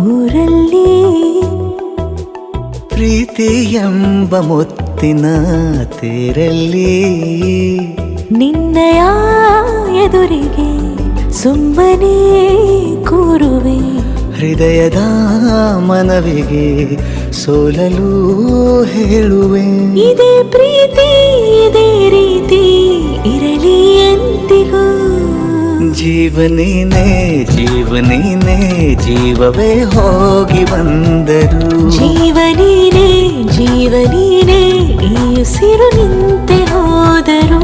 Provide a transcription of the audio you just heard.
ಊರಲ್ಲಿ ಪ್ರೀತಿ ಎಂಬ ಮುತ್ತಿನ ತೇರಲ್ಲಿ ನಿನ್ನಯ ಎದುರಿಗೆ ಸುಮ್ಮನೆ ಕೂರುವೆ ಹೃದಯದ ಮನವಿಗೆ ಸೋಲಲು ಹೇಳುವೆ ಇದೇ ಪ್ರೀತಿ ಇದೇ ರೀತಿ ಇರಲಿ ಎಂದಿಗೂ ಜೀವನೇನೆ ಜೀವನೇನೆ ಜೀವವೇ ಹೋಗಿ ಬಂದರು ಜೀವನೀನೇ ಜೀವನೀನೇ ಈ ಉಸಿರು ನಿಂತೆ ಹೋದರು